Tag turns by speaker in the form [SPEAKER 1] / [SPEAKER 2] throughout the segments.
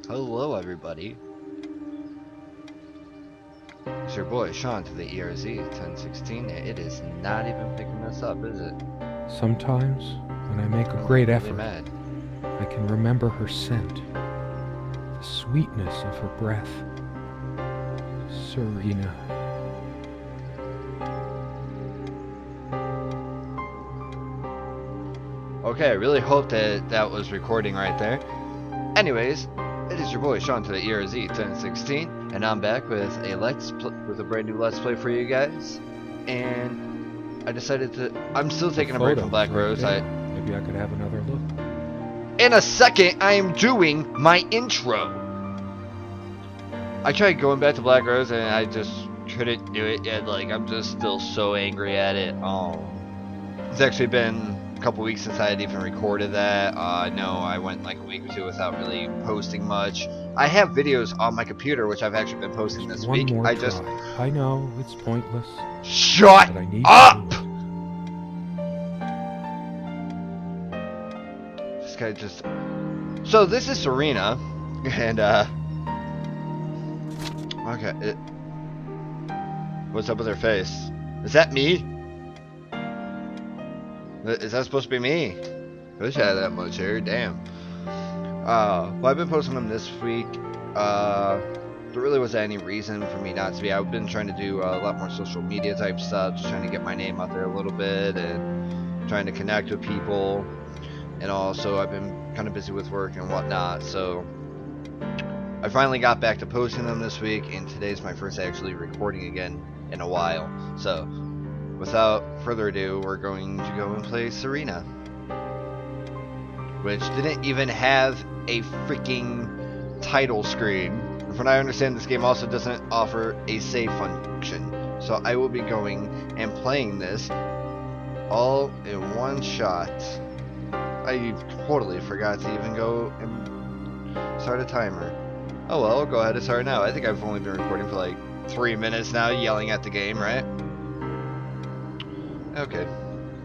[SPEAKER 1] Hello, everybody. It's your boy Sean to the ERZ 1016. It is not even picking this up, is it?
[SPEAKER 2] Sometimes, when I make a great
[SPEAKER 1] really
[SPEAKER 2] effort,
[SPEAKER 1] mad.
[SPEAKER 2] I can remember her scent, the sweetness of her breath. Serena.
[SPEAKER 1] Okay, I really hope that was recording right there. Anyways, it is your boy Sean to the ERZ 1016, and I'm back with a brand new Let's Play for you guys. And I decided I'm still taking a break from Black Rose.
[SPEAKER 2] Maybe I could have another look.
[SPEAKER 1] In a second, I am doing my intro. I tried going back to Black Rose and I just couldn't do it yet. Like, I'm just still so angry at it. It's actually been a couple weeks since I had even recorded that. No, I went like a week or two without really posting much. I have videos on my computer, which I've actually been posting this
[SPEAKER 2] One
[SPEAKER 1] week.
[SPEAKER 2] more try. I know, it's pointless.
[SPEAKER 1] Shut
[SPEAKER 2] but I need
[SPEAKER 1] up!
[SPEAKER 2] to do it.
[SPEAKER 1] This guy just... So this is Serena, and okay, what's up with her face? Is that me? Is that supposed to be me? I wish I had that much hair, damn. Well, I've been posting them this week. There really wasn't any reason for me not to be. I've been trying to do a lot more social media type stuff, just trying to get my name out there a little bit and trying to connect with people. And also, I've been kind of busy with work and whatnot, so I finally got back to posting them this week, and today's my first actually recording again in a while. So, without further ado, we're going to go and play Serena, which didn't even have a freaking title screen. From what I understand, this game also doesn't offer a save function, so I will be going and playing this all in one shot. I totally forgot to even go and start a timer. Oh well, I'll go ahead and start now. I think I've only been recording for like 3 minutes now, yelling at the game, right? Okay,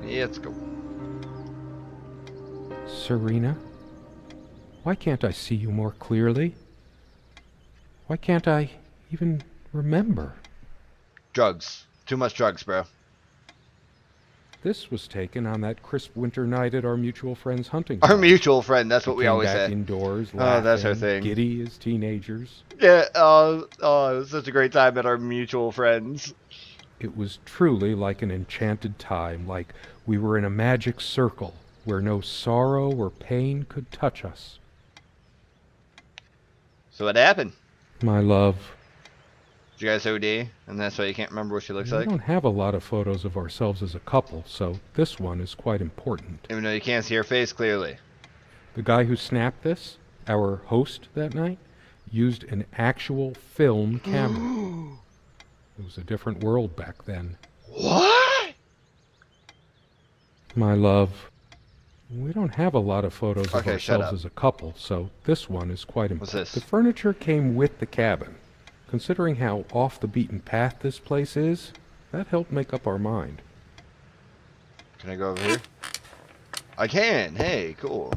[SPEAKER 1] yeah, let's go.
[SPEAKER 2] Serena? Why can't I see you more clearly? Why can't I even remember?
[SPEAKER 1] Drugs. Too much drugs, bro.
[SPEAKER 2] This was taken on that crisp winter night at our mutual friend's hunting
[SPEAKER 1] Our
[SPEAKER 2] lodge.
[SPEAKER 1] mutual friend, that's what we always
[SPEAKER 2] came back
[SPEAKER 1] say.
[SPEAKER 2] Indoors,
[SPEAKER 1] Oh,
[SPEAKER 2] laughing,
[SPEAKER 1] that's our thing.
[SPEAKER 2] giddy as teenagers.
[SPEAKER 1] Yeah, oh, it was such a great time at our mutual friends.
[SPEAKER 2] It was truly like an enchanted time, like we were in a magic circle where no sorrow or pain could touch us.
[SPEAKER 1] So what happened?
[SPEAKER 2] My love.
[SPEAKER 1] Did you guys OD? And that's why you can't remember what she looks
[SPEAKER 2] We
[SPEAKER 1] like?
[SPEAKER 2] don't have a lot of photos of ourselves as a couple, so this one is quite important.
[SPEAKER 1] Even though you can't see her face clearly.
[SPEAKER 2] The guy who snapped this, our host that night, used an actual film camera. It was a different world back then.
[SPEAKER 1] What?
[SPEAKER 2] My love. We don't have a lot of photos of
[SPEAKER 1] Okay, shut
[SPEAKER 2] ourselves
[SPEAKER 1] up.
[SPEAKER 2] as a couple, so this one is quite important.
[SPEAKER 1] What's this?
[SPEAKER 2] The furniture came with the cabin. Considering how off the beaten path this place is, that helped make up our mind.
[SPEAKER 1] Can I go over here? I can. Hey, cool.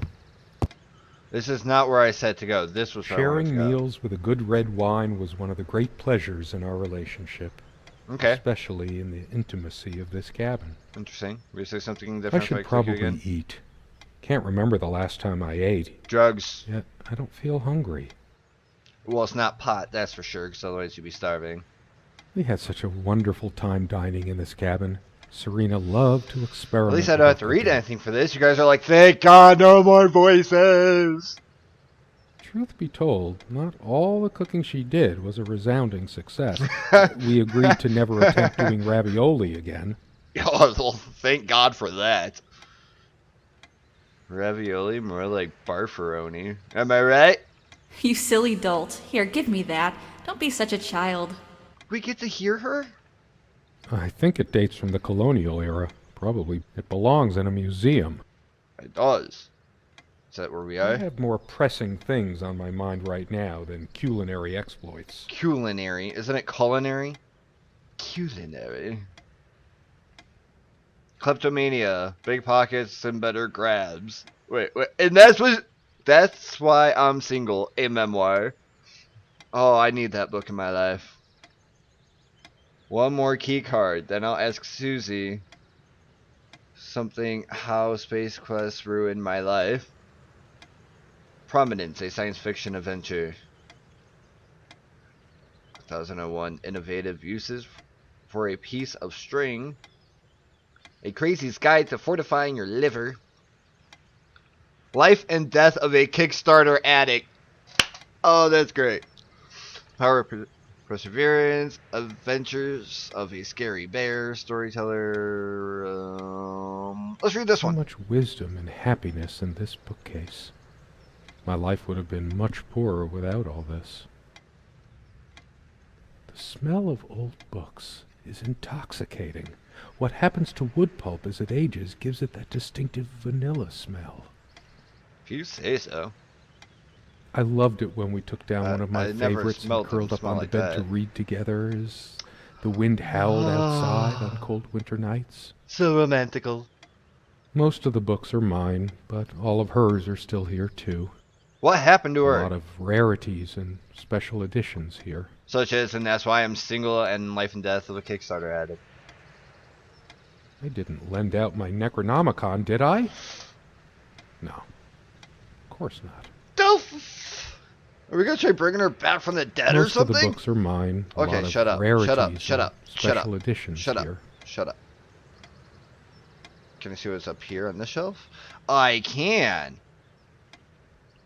[SPEAKER 1] This is not where I said to go. This was where I wanted to
[SPEAKER 2] Sharing
[SPEAKER 1] go.
[SPEAKER 2] meals with a good red wine was one of the great pleasures in our relationship.
[SPEAKER 1] Okay.
[SPEAKER 2] Especially in the intimacy of this cabin.
[SPEAKER 1] Interesting. We say something
[SPEAKER 2] I
[SPEAKER 1] different.
[SPEAKER 2] should
[SPEAKER 1] if I click
[SPEAKER 2] probably
[SPEAKER 1] again?
[SPEAKER 2] eat. Can't remember the last time I ate,
[SPEAKER 1] Drugs.
[SPEAKER 2] yet I don't feel hungry.
[SPEAKER 1] Well, it's not pot, that's for sure, because otherwise you'd be starving.
[SPEAKER 2] We had such a wonderful time dining in this cabin. Serena loved to experiment.
[SPEAKER 1] At least I
[SPEAKER 2] with
[SPEAKER 1] don't
[SPEAKER 2] her
[SPEAKER 1] have to read
[SPEAKER 2] cooking.
[SPEAKER 1] anything for this. You guys are like, thank God, no more voices.
[SPEAKER 2] Truth be told, not all the cooking she did was a resounding success. We agreed to never attempt doing ravioli again.
[SPEAKER 1] Oh, well, thank God for that. Ravioli, more like barfaroni. Am I right?
[SPEAKER 3] You silly dolt. Here, give me that. Don't be such a child.
[SPEAKER 1] We get to hear her?
[SPEAKER 2] I think it dates from the colonial era. Probably it belongs in a museum.
[SPEAKER 1] It does. Is that where we
[SPEAKER 2] I
[SPEAKER 1] are?
[SPEAKER 2] have more pressing things on my mind right now than culinary exploits.
[SPEAKER 1] Culinary. Isn't it culinary? Culinary. Kleptomania. Big pockets and better grabs. Wait, and that's what... That's Why I'm Single, a memoir. Oh, I need that book in my life. One more key card, then I'll ask Susie something how Space Quest ruined my life. Prominence, a science fiction adventure. 2001, innovative uses for a piece of string. A crazy's guide to fortifying your liver. Life and death of a Kickstarter addict. Oh, that's great. Power of perseverance. Adventures of a scary bear. Storyteller. Let's read this
[SPEAKER 2] So
[SPEAKER 1] one.
[SPEAKER 2] much wisdom and happiness in this bookcase. My life would have been much poorer without all this. The smell of old books is intoxicating. What happens to wood pulp as it ages gives it that distinctive vanilla smell.
[SPEAKER 1] If you say so.
[SPEAKER 2] I loved it when we took down one of my
[SPEAKER 1] I never
[SPEAKER 2] favorites and
[SPEAKER 1] smelled them
[SPEAKER 2] curled up
[SPEAKER 1] smell
[SPEAKER 2] on the
[SPEAKER 1] like
[SPEAKER 2] bed to
[SPEAKER 1] that.
[SPEAKER 2] read together as the wind howled outside on cold winter nights.
[SPEAKER 1] So romantical.
[SPEAKER 2] Most of the books are mine, but all of hers are still here too.
[SPEAKER 1] What happened to
[SPEAKER 2] A
[SPEAKER 1] her?
[SPEAKER 2] lot of rarities and special editions here.
[SPEAKER 1] Such as, and that's why I'm single and life and death of a Kickstarter addict.
[SPEAKER 2] I didn't lend out my Necronomicon, did I? No. Of course not.
[SPEAKER 1] Are we gonna try bringing her back from the dead or
[SPEAKER 2] Most of
[SPEAKER 1] something?
[SPEAKER 2] the books are mine. A
[SPEAKER 1] Okay,
[SPEAKER 2] lot of
[SPEAKER 1] shut up.
[SPEAKER 2] rarities
[SPEAKER 1] Shut up. Shut
[SPEAKER 2] and
[SPEAKER 1] up. Shut up.
[SPEAKER 2] special editions
[SPEAKER 1] Shut up.
[SPEAKER 2] here.
[SPEAKER 1] Shut up. Can I see what's up here on this shelf? I can.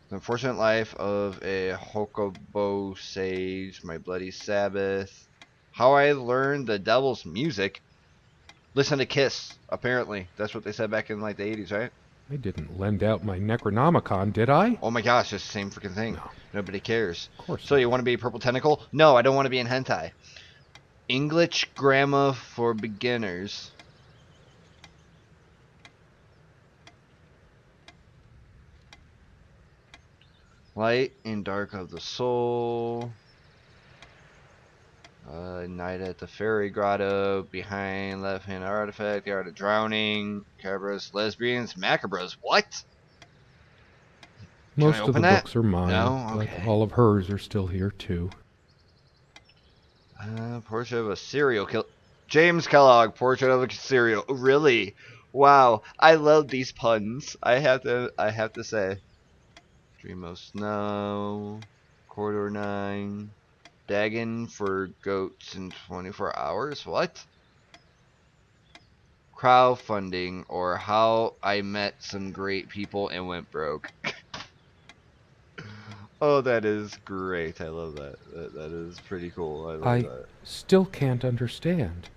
[SPEAKER 1] The Unfortunate Life of a Hokobo Sage, My Bloody Sabbath. How I Learned the Devil's Music. Listen to Kiss, apparently. That's what they said back in like the 80s, right?
[SPEAKER 2] I didn't lend out my Necronomicon, did I?
[SPEAKER 1] Oh my gosh, it's the same freaking thing.
[SPEAKER 2] No.
[SPEAKER 1] Nobody cares.
[SPEAKER 2] Of course
[SPEAKER 1] So
[SPEAKER 2] not.
[SPEAKER 1] you want to be a Purple Tentacle? No, I don't want to be in hentai. English Grammar for Beginners. Light and Dark of the Soul. Night at the Fairy Grotto. Behind Left Hand Artifact. The Art of Drowning. Cabras, Lesbians, Macabras. What?
[SPEAKER 2] Most of the
[SPEAKER 1] open that?
[SPEAKER 2] books are mine,
[SPEAKER 1] No?
[SPEAKER 2] but
[SPEAKER 1] Okay.
[SPEAKER 2] all of hers are still here too.
[SPEAKER 1] Portrait of a Serial Killer. James Kellogg, Portrait of a Serial. Really? Wow. I love these puns. I have to say. Dream of Snow. Corridor 9. Dagon for Goats in 24 Hours. What? Crowdfunding, or How I Met Some Great People and Went Broke. Oh, that is great. I love that. That is pretty cool. I love
[SPEAKER 2] I
[SPEAKER 1] that.
[SPEAKER 2] still can't understand.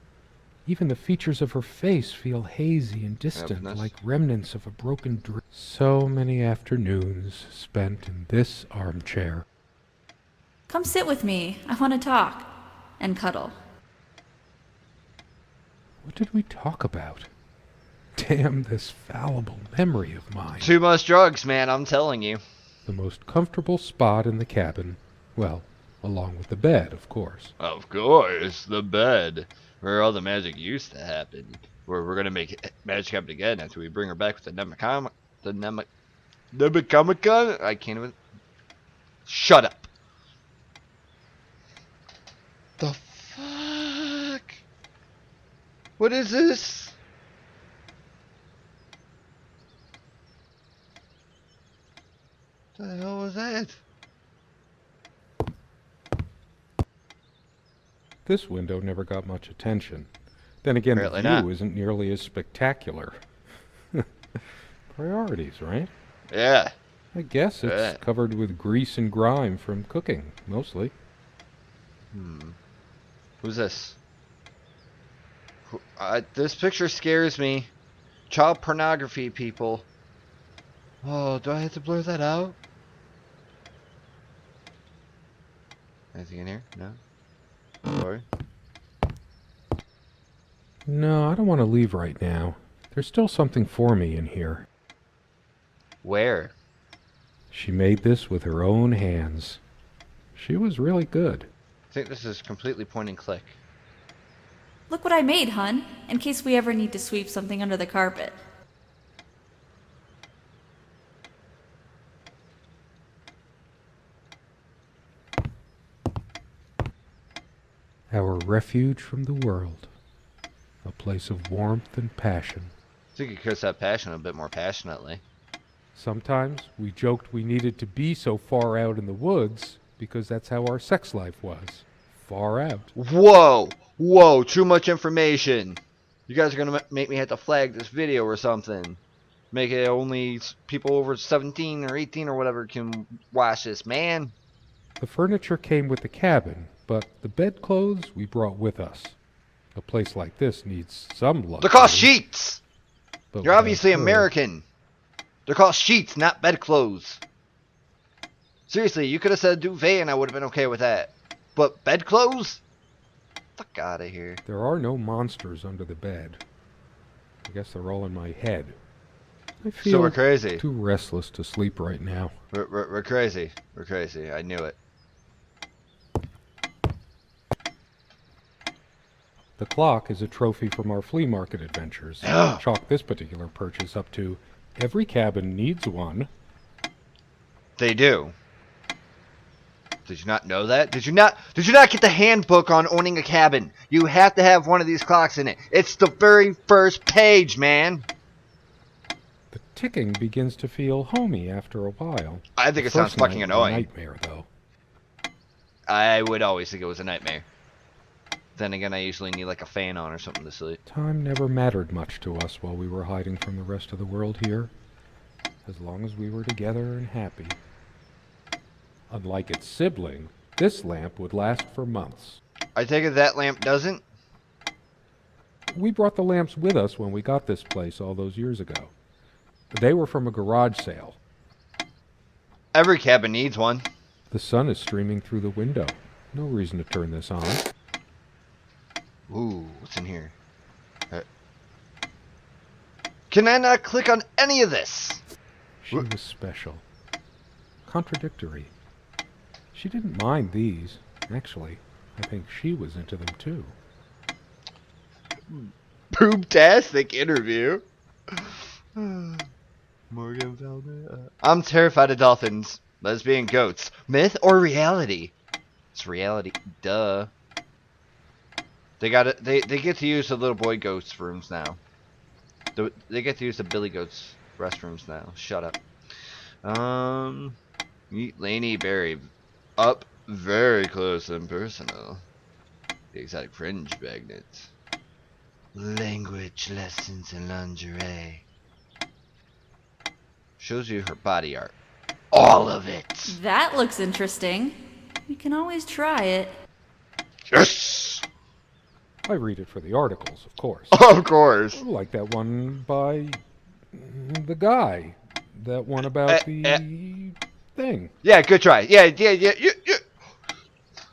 [SPEAKER 2] Even the features of her face feel hazy and distant,
[SPEAKER 1] Happiness.
[SPEAKER 2] like remnants of a broken dream. So many afternoons spent in this armchair.
[SPEAKER 3] Come sit with me. I want to talk. And cuddle.
[SPEAKER 2] What did we talk about? Damn this fallible memory of mine.
[SPEAKER 1] Too much drugs, man, I'm telling you.
[SPEAKER 2] The most comfortable spot in the cabin. Well, along with the bed, of course.
[SPEAKER 1] Of course, the bed. Where all the magic used to happen. Where we're gonna make magic happen again after we bring her back with the Nemicomicon? I can't even. Shut up. The fuck? What is this? What the hell was that?
[SPEAKER 2] This window never got much attention. Then again,
[SPEAKER 1] Apparently
[SPEAKER 2] the view
[SPEAKER 1] not.
[SPEAKER 2] isn't nearly as spectacular. Priorities, right?
[SPEAKER 1] Yeah.
[SPEAKER 2] I guess it's
[SPEAKER 1] Yeah.
[SPEAKER 2] covered with grease and grime from cooking, mostly.
[SPEAKER 1] Who's this? This picture scares me. Child pornography, people. Oh, do I have to blur that out? Anything in here? No? Sorry.
[SPEAKER 2] No, I don't want to leave right now. There's still something for me in here.
[SPEAKER 1] Where?
[SPEAKER 2] She made this with her own hands. She was really good.
[SPEAKER 1] I think this is completely point and click.
[SPEAKER 3] Look what I made, hun, in case we ever need to sweep something under the carpet.
[SPEAKER 2] Our refuge from the world. A place of warmth and passion.
[SPEAKER 1] I think you could have said passion a bit more passionately.
[SPEAKER 2] Sometimes we joked we needed to be so far out in the woods because that's how our sex life was. Far out.
[SPEAKER 1] Whoa! Whoa! Too much information! You guys are gonna make me have to flag this video or something. Make it only people over 17 or 18 or whatever can watch this, man.
[SPEAKER 2] The furniture came with the cabin, but the bedclothes we brought with us. A place like this needs some luxury.
[SPEAKER 1] They're called sheets!
[SPEAKER 2] But
[SPEAKER 1] You're obviously
[SPEAKER 2] without her-
[SPEAKER 1] American. They're called sheets, not bedclothes. Seriously, you could have said duvet and I would have been okay with that. But bedclothes? Fuck out of here.
[SPEAKER 2] There are no monsters under the bed. I guess they're all in my head. I
[SPEAKER 1] So
[SPEAKER 2] feel
[SPEAKER 1] we're crazy.
[SPEAKER 2] too restless to sleep right now.
[SPEAKER 1] We're crazy. We're crazy. I knew it.
[SPEAKER 2] The clock is a trophy from our flea market adventures. Chalk this particular purchase up to every cabin needs one.
[SPEAKER 1] They do. Did you not know that? Did you not get the handbook on owning a cabin? You have to have one of these clocks in it. It's the very first page, man.
[SPEAKER 2] The ticking begins to feel homey after a while.
[SPEAKER 1] I think
[SPEAKER 2] The
[SPEAKER 1] it sounds
[SPEAKER 2] first
[SPEAKER 1] fucking
[SPEAKER 2] night was a
[SPEAKER 1] annoying.
[SPEAKER 2] nightmare, though.
[SPEAKER 1] I would always think it was a nightmare. Then again, I usually need like a fan on or something to sleep.
[SPEAKER 2] Time never mattered much to us while we were hiding from the rest of the world here. As long as we were together and happy. Unlike its sibling, this lamp would last for months.
[SPEAKER 1] I take it that lamp doesn't?
[SPEAKER 2] We brought the lamps with us when we got this place all those years ago. They were from a garage sale.
[SPEAKER 1] Every cabin needs one.
[SPEAKER 2] The sun is streaming through the window. No reason to turn this on.
[SPEAKER 1] Ooh, what's in here? Can I not click on any of this?
[SPEAKER 2] She was special. Contradictory. She didn't mind these. Actually, I think she was into them too.
[SPEAKER 1] Pooptastic interview. Morgan Feldman. I'm terrified of dolphins. Lesbian goats. Myth or reality? It's reality. Duh. They got it. They get to use the little boy goats rooms now. They get to use the Billy Goats restrooms now. Shut up. Meet Laney Berry. Up very close and personal. The exotic fringe magnets. Language lessons in lingerie. Shows you her body art. All of it.
[SPEAKER 3] That looks interesting. We can always try it.
[SPEAKER 1] Yes.
[SPEAKER 2] I read it for the articles, of course.
[SPEAKER 1] Of course.
[SPEAKER 2] Like that one by the guy. That one about the thing.
[SPEAKER 1] Yeah, good try. Yeah.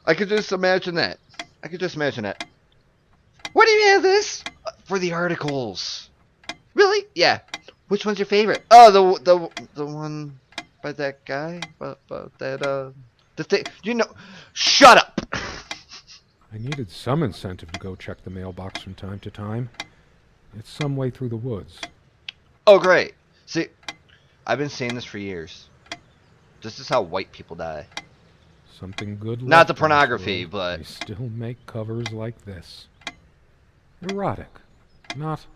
[SPEAKER 1] I could just imagine that. What do you have this? For the articles. Really? Yeah. Which one's your favorite? Oh, the one by that guy? But that, the thing. You know. Shut up!
[SPEAKER 2] I needed some incentive to go check the mailbox from time to time. It's some way through the woods.
[SPEAKER 1] Oh, great. See, I've been saying this for years. This is how white people die.
[SPEAKER 2] Something good.
[SPEAKER 1] Not
[SPEAKER 2] left
[SPEAKER 1] the
[SPEAKER 2] in this
[SPEAKER 1] pornography,
[SPEAKER 2] world.
[SPEAKER 1] but-
[SPEAKER 2] They still make covers like this. Erotic, not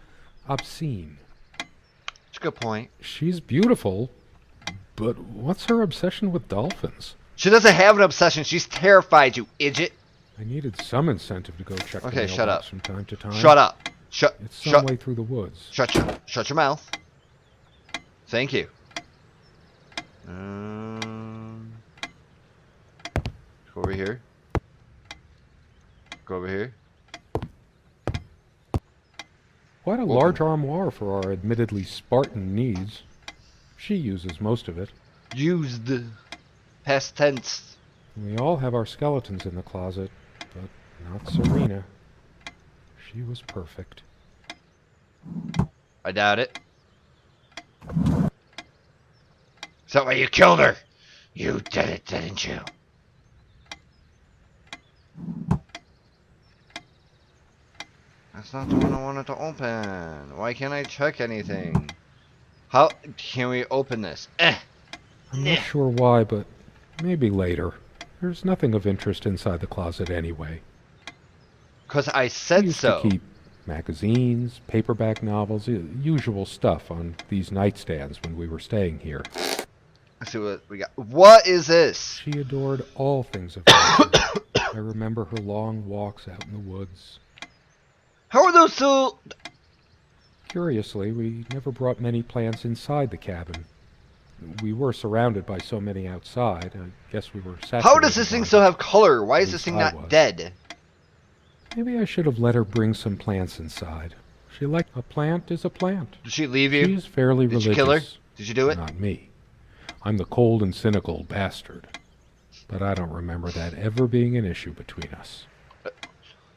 [SPEAKER 2] obscene.
[SPEAKER 1] That's a good point.
[SPEAKER 2] She's beautiful, but what's her obsession with dolphins?
[SPEAKER 1] She doesn't have an obsession. She's terrified, you idiot.
[SPEAKER 2] I needed some incentive to go check the
[SPEAKER 1] Okay,
[SPEAKER 2] mailbox
[SPEAKER 1] shut up.
[SPEAKER 2] from time to time.
[SPEAKER 1] Shut up.
[SPEAKER 2] It's some way through the woods.
[SPEAKER 1] Shut your mouth. Thank you. Go over here. Go over here.
[SPEAKER 2] Quite a large armoire for our admittedly Spartan needs. She uses most of it.
[SPEAKER 1] Used. Past tense.
[SPEAKER 2] We all have our skeletons in the closet, but not Serena. She was perfect.
[SPEAKER 1] I doubt it. Is that why you killed her? You did it, didn't you? That's not the one I wanted to open. Why can't I check anything? How can we open this?
[SPEAKER 2] I'm not sure why, but maybe later. There's nothing of interest inside the closet anyway.
[SPEAKER 1] 'Cause I
[SPEAKER 2] We
[SPEAKER 1] said
[SPEAKER 2] used
[SPEAKER 1] so.
[SPEAKER 2] to keep magazines, paperback novels, usual stuff on these nightstands when we were staying here.
[SPEAKER 1] Let's see what we got. What is this?
[SPEAKER 2] She adored all things of nature. I remember her long walks out in the woods.
[SPEAKER 1] How are those so...
[SPEAKER 2] Curiously, we never brought many plants inside the cabin. We were surrounded by so many outside. I guess we were saturated.
[SPEAKER 1] How does this thing
[SPEAKER 2] by
[SPEAKER 1] still
[SPEAKER 2] them.
[SPEAKER 1] have color? Why
[SPEAKER 2] At
[SPEAKER 1] is this
[SPEAKER 2] least
[SPEAKER 1] thing
[SPEAKER 2] I
[SPEAKER 1] not
[SPEAKER 2] was.
[SPEAKER 1] dead?
[SPEAKER 2] Maybe I should have let her bring some plants inside. She liked a plant is a plant.
[SPEAKER 1] Did she leave you?
[SPEAKER 2] She is fairly
[SPEAKER 1] Did
[SPEAKER 2] religious.
[SPEAKER 1] you kill her? Did you do it?
[SPEAKER 2] Not me. I'm the cold and cynical bastard. But I don't remember that ever being an issue between us.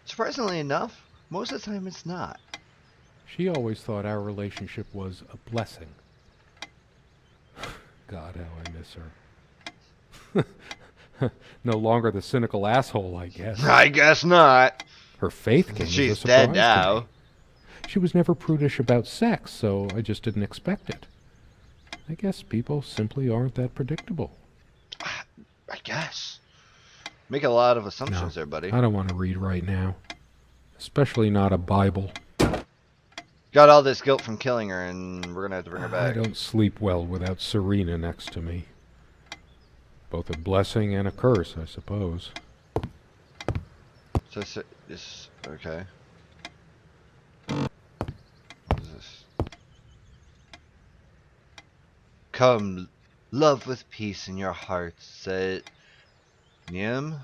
[SPEAKER 1] Surprisingly enough, most of the time it's not.
[SPEAKER 2] She always thought our relationship was a blessing. God, how I miss her. No longer the cynical asshole, I guess.
[SPEAKER 1] I guess not.
[SPEAKER 2] Her faith came as a
[SPEAKER 1] She's
[SPEAKER 2] surprise
[SPEAKER 1] dead
[SPEAKER 2] to
[SPEAKER 1] now.
[SPEAKER 2] me. She was never prudish about sex, so I just didn't expect it. I guess people simply aren't that predictable.
[SPEAKER 1] I guess. Make a lot of assumptions there, buddy.
[SPEAKER 2] I don't want to read right now. Especially not a Bible.
[SPEAKER 1] Got all this guilt from killing her, and we're gonna have to bring her
[SPEAKER 2] I
[SPEAKER 1] back.
[SPEAKER 2] don't sleep well without Serena next to me. Both a blessing and a curse, I suppose.
[SPEAKER 1] So this okay. What is this? Come, love with peace in your heart, said Nim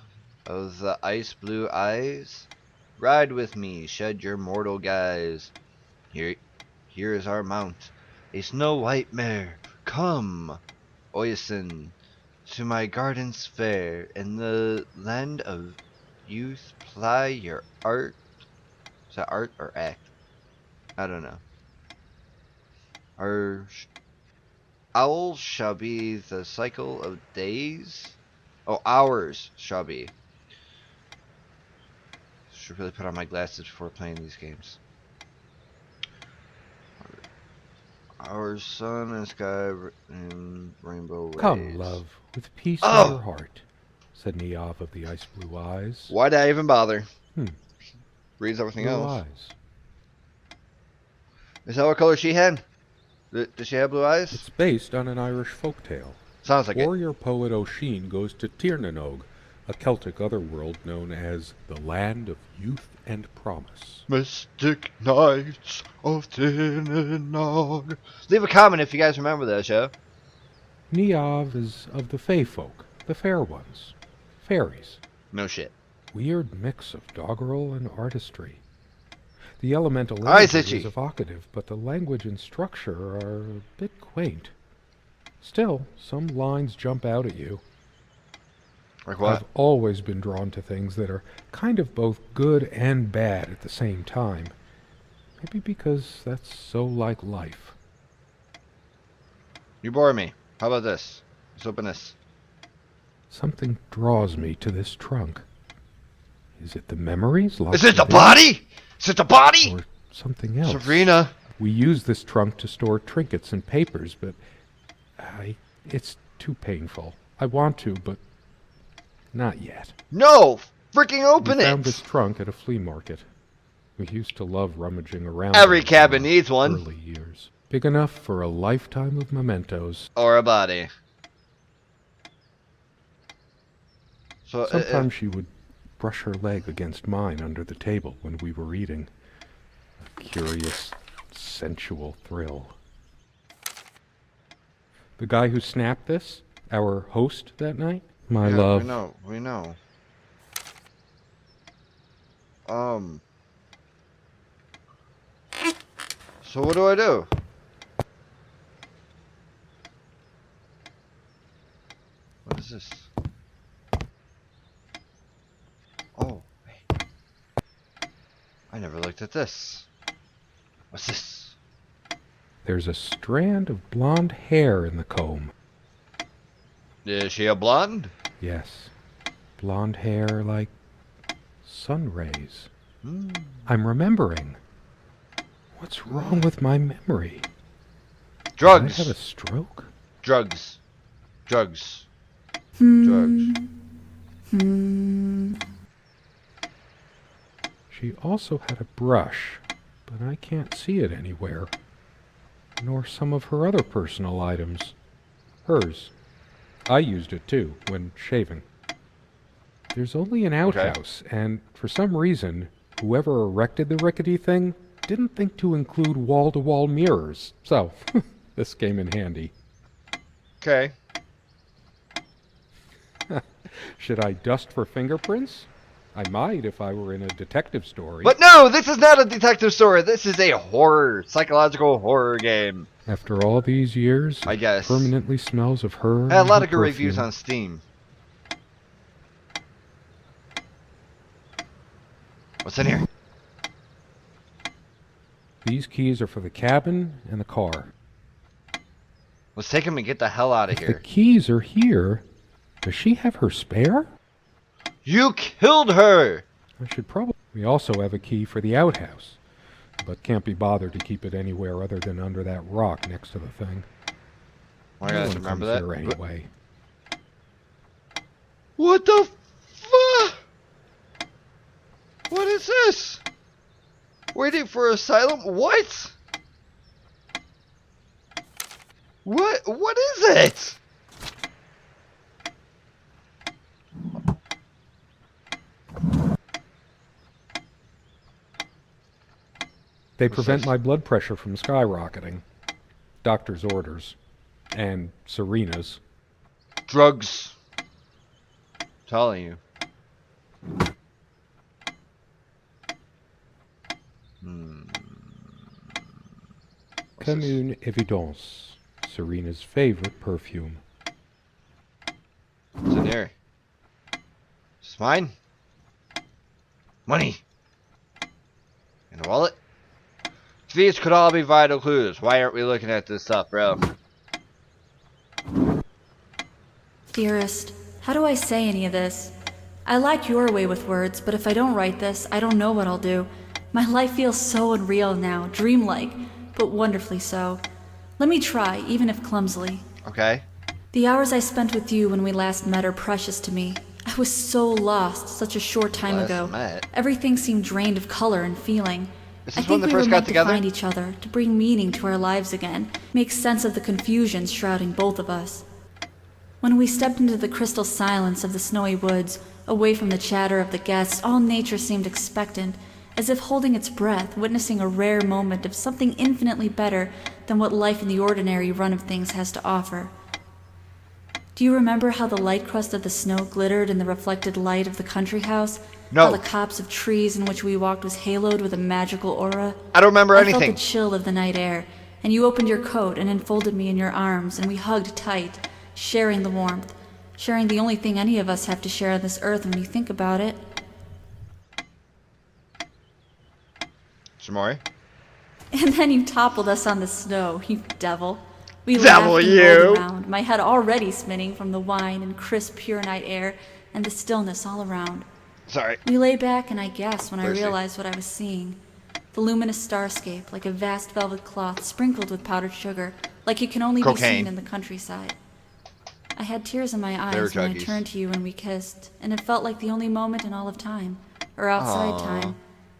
[SPEAKER 1] of the ice blue eyes. Ride with me, shed your mortal guise. Here is our mount, a snow white mare. Come, Oisin, to my gardens fair, in the land of youth ply your art. Is that art or act? I don't know. Our owls shall be the cycle of days. Oh, hours shall be. Should really put on my glasses before playing these games. Our sun and sky and rainbow waves.
[SPEAKER 2] Come, love, with peace
[SPEAKER 1] Oh!
[SPEAKER 2] in your heart, said Niav of the ice blue eyes.
[SPEAKER 1] Why did I even bother?
[SPEAKER 2] Hmm.
[SPEAKER 1] Reads everything
[SPEAKER 2] Blue
[SPEAKER 1] else.
[SPEAKER 2] eyes.
[SPEAKER 1] Is that what color she had? Does she have blue eyes?
[SPEAKER 2] It's based on an Irish folktale.
[SPEAKER 1] Sounds like it.
[SPEAKER 2] Warrior poet O'Sheen goes to Tirnanog, a Celtic otherworld known as the Land of Youth and Promise.
[SPEAKER 1] Mystic Nights of Tinnog. Leave a comment if you guys remember that show.
[SPEAKER 2] Niav is of the Fey folk, the fair ones, fairies.
[SPEAKER 1] No shit.
[SPEAKER 2] Weird mix of doggerel and artistry. The elemental
[SPEAKER 1] Eyes
[SPEAKER 2] imagery
[SPEAKER 1] itchy.
[SPEAKER 2] is evocative, but the language and structure are a bit quaint. Still, some lines jump out at you.
[SPEAKER 1] Like what?
[SPEAKER 2] I've always been drawn to things that are kind of both good and bad at the same time. Maybe because that's so like life.
[SPEAKER 1] You bore me. How about this? Let's open this.
[SPEAKER 2] Something draws me to this trunk. Is it the memories locked
[SPEAKER 1] Is it the
[SPEAKER 2] within,
[SPEAKER 1] body? Is it the body?
[SPEAKER 2] or something else?
[SPEAKER 1] Serena.
[SPEAKER 2] We use this trunk to store trinkets and papers, but it's too painful. I want to, but not yet.
[SPEAKER 1] No! Freaking open
[SPEAKER 2] We
[SPEAKER 1] it!
[SPEAKER 2] found this trunk at a flea market. We used to love rummaging around.
[SPEAKER 1] Every
[SPEAKER 2] in it in
[SPEAKER 1] cabin
[SPEAKER 2] our
[SPEAKER 1] needs one.
[SPEAKER 2] Early years. Big enough for a lifetime of mementos.
[SPEAKER 1] Or a body. So
[SPEAKER 2] Sometimes she would brush her leg against mine under the table when we were eating. A curious, sensual thrill. The guy who snapped this, our host that night, my
[SPEAKER 1] yeah,
[SPEAKER 2] love.
[SPEAKER 1] We know. So what do I do? What is this? Oh, wait. I never looked at this. What's this?
[SPEAKER 2] There's a strand of blonde hair in the comb.
[SPEAKER 1] Is she a blonde?
[SPEAKER 2] Yes. Blonde hair like sun rays.
[SPEAKER 1] Hmm.
[SPEAKER 2] I'm remembering. What's wrong with my memory?
[SPEAKER 1] Drugs.
[SPEAKER 2] Did I have a stroke?
[SPEAKER 1] Drugs. Drugs.
[SPEAKER 3] Hmm.
[SPEAKER 1] Drugs.
[SPEAKER 3] Hmm.
[SPEAKER 2] She She also had a brush, but I can't see it anywhere. Nor some of her other personal items. Hers. I used it too, when shaving. There's only an
[SPEAKER 1] Okay.
[SPEAKER 2] outhouse, and for some reason, whoever erected the rickety thing didn't think to include wall-to-wall mirrors. So, this came in handy.
[SPEAKER 1] Okay.
[SPEAKER 2] Should I dust for fingerprints? I might if I were in a detective story.
[SPEAKER 1] But no, this is not a detective story. This is a horror, psychological horror game.
[SPEAKER 2] After all these years,
[SPEAKER 1] I guess.
[SPEAKER 2] it permanently smells of her.
[SPEAKER 1] I had a lot
[SPEAKER 2] and
[SPEAKER 1] of
[SPEAKER 2] her
[SPEAKER 1] good reviews
[SPEAKER 2] perfume.
[SPEAKER 1] on Steam. What's in here?
[SPEAKER 2] These keys are for the cabin and the car.
[SPEAKER 1] Let's take him and get the hell out of
[SPEAKER 2] If the
[SPEAKER 1] here.
[SPEAKER 2] keys are here, does she have her spare?
[SPEAKER 1] You killed her!
[SPEAKER 2] I should probably... We also have a key for the outhouse, but can't be bothered to keep it anywhere other than under that rock next to the thing.
[SPEAKER 1] Oh my
[SPEAKER 2] No
[SPEAKER 1] gosh,
[SPEAKER 2] one
[SPEAKER 1] remember
[SPEAKER 2] comes
[SPEAKER 1] that?
[SPEAKER 2] here anyway.
[SPEAKER 1] What the fuck? What is this? Waiting for asylum? What? What is it?
[SPEAKER 2] They
[SPEAKER 1] What's
[SPEAKER 2] prevent
[SPEAKER 1] this?
[SPEAKER 2] my blood pressure from skyrocketing. Doctor's orders. And Serena's.
[SPEAKER 1] Drugs. I'm telling you. What's
[SPEAKER 2] Comme
[SPEAKER 1] this?
[SPEAKER 2] une évidence. Serena's favorite perfume.
[SPEAKER 1] What's in here? Is this mine? Money. In a wallet? These could all be vital clues. Why aren't we looking at this stuff, bro?
[SPEAKER 3] Dearest, how do I say any of this? I like your way with words, but if I don't write this, I don't know what I'll do. My life feels so unreal now, dreamlike, but wonderfully so. Let me try, even if clumsily.
[SPEAKER 1] Okay.
[SPEAKER 3] The hours I spent with you when we last met are precious to me. I was so lost such a short time
[SPEAKER 1] Last
[SPEAKER 3] ago.
[SPEAKER 1] met?
[SPEAKER 3] Everything seemed drained of color and feeling.
[SPEAKER 1] Is
[SPEAKER 3] I
[SPEAKER 1] this when
[SPEAKER 3] think
[SPEAKER 1] they
[SPEAKER 3] we
[SPEAKER 1] first
[SPEAKER 3] were
[SPEAKER 1] got
[SPEAKER 3] meant to
[SPEAKER 1] together?
[SPEAKER 3] find each other, to bring meaning to our lives again, make sense of the confusion shrouding both of us. When we stepped into the crystal silence of the snowy woods, away from the chatter of the guests, all nature seemed expectant, as if holding its breath, witnessing a rare moment of something infinitely better than what life in the ordinary run of things has to offer. Do you remember how the light crust of the snow glittered in the reflected light of the country house?
[SPEAKER 1] No.
[SPEAKER 3] How the copse of trees in which we walked was haloed with a magical aura?
[SPEAKER 1] I don't remember
[SPEAKER 3] I
[SPEAKER 1] anything.
[SPEAKER 3] felt the chill of the night air, and you opened your coat and enfolded me in your arms, and we hugged tight, sharing the warmth, sharing the only thing any of us have to share on this earth when you think about it.
[SPEAKER 1] Some more?
[SPEAKER 3] And then you toppled us on the snow, you devil. We
[SPEAKER 1] Devil,
[SPEAKER 3] laughed and
[SPEAKER 1] you.
[SPEAKER 3] rolled around, my head already spinning from the wine and crisp, pure night air and the stillness all around.
[SPEAKER 1] Sorry.
[SPEAKER 3] We lay back, and I gasped when I
[SPEAKER 1] Mercy.
[SPEAKER 3] realized what I was seeing. The luminous starscape, like a vast velvet cloth sprinkled with powdered sugar, like it can only be
[SPEAKER 1] Cocaine.
[SPEAKER 3] seen in the countryside. I had tears in my
[SPEAKER 1] They were
[SPEAKER 3] eyes when I
[SPEAKER 1] juggies.
[SPEAKER 3] turned to you and we kissed, and it felt like the only moment in all of time, or outside
[SPEAKER 1] Aw.
[SPEAKER 3] time,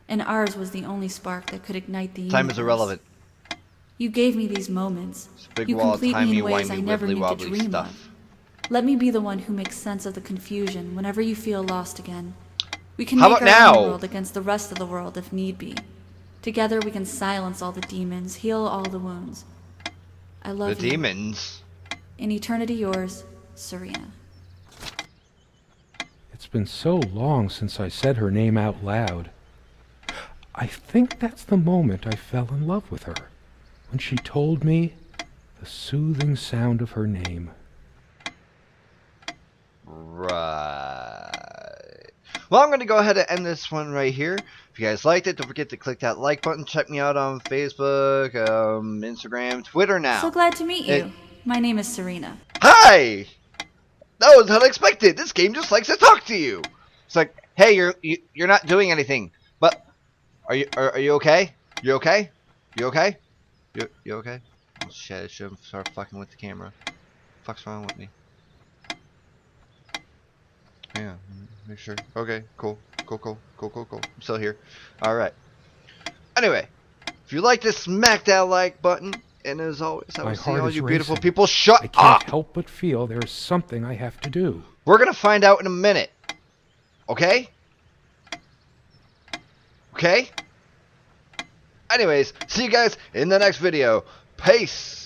[SPEAKER 3] and ours was the only spark that could ignite the universe.
[SPEAKER 1] Time is irrelevant.
[SPEAKER 3] You gave me these moments.
[SPEAKER 1] It's a big
[SPEAKER 3] You
[SPEAKER 1] wall of
[SPEAKER 3] complete me in ways
[SPEAKER 1] timey-wimey,
[SPEAKER 3] I never knew to
[SPEAKER 1] wibbly-wobbly
[SPEAKER 3] dream
[SPEAKER 1] stuff.
[SPEAKER 3] of. Let me be the one who makes sense of the confusion whenever you feel lost again. We can
[SPEAKER 1] How
[SPEAKER 3] make
[SPEAKER 1] about
[SPEAKER 3] our
[SPEAKER 1] now?
[SPEAKER 3] own world against the rest of the world if need be. Together we can silence all the demons, heal all the wounds. I
[SPEAKER 1] The
[SPEAKER 3] love you.
[SPEAKER 1] demons.
[SPEAKER 3] In eternity yours, Serena.
[SPEAKER 2] It's been so long since I said her name out loud. I think that's the moment I fell in love with her, when she told me the soothing sound of her name.
[SPEAKER 1] Right. Well, I'm going to go ahead and end this one right here. If you guys liked it, don't forget to click that like button. Check me out on Facebook, Instagram, Twitter now.
[SPEAKER 3] So glad to meet you.
[SPEAKER 1] It-
[SPEAKER 3] My name is Serena.
[SPEAKER 1] Hi! That was unexpected. This game just likes to talk to you. It's like, hey, you're not doing anything. But are you okay? You okay? You okay? You okay? Oh shit! I should have started fucking with the camera. Fuck's wrong with me? Yeah. Make sure. Okay, cool. Cool. I'm still here. Alright. Anyway, if you like this, smack that like button. And as always, I will
[SPEAKER 2] My
[SPEAKER 1] see
[SPEAKER 2] heart
[SPEAKER 1] all
[SPEAKER 2] is
[SPEAKER 1] you beautiful
[SPEAKER 2] racing.
[SPEAKER 1] people. Shut
[SPEAKER 2] I can't
[SPEAKER 1] up!
[SPEAKER 2] help but feel there is something I have to do.
[SPEAKER 1] We're gonna find out in a minute. Okay? Okay? Anyways, see you guys in the next video. Peace!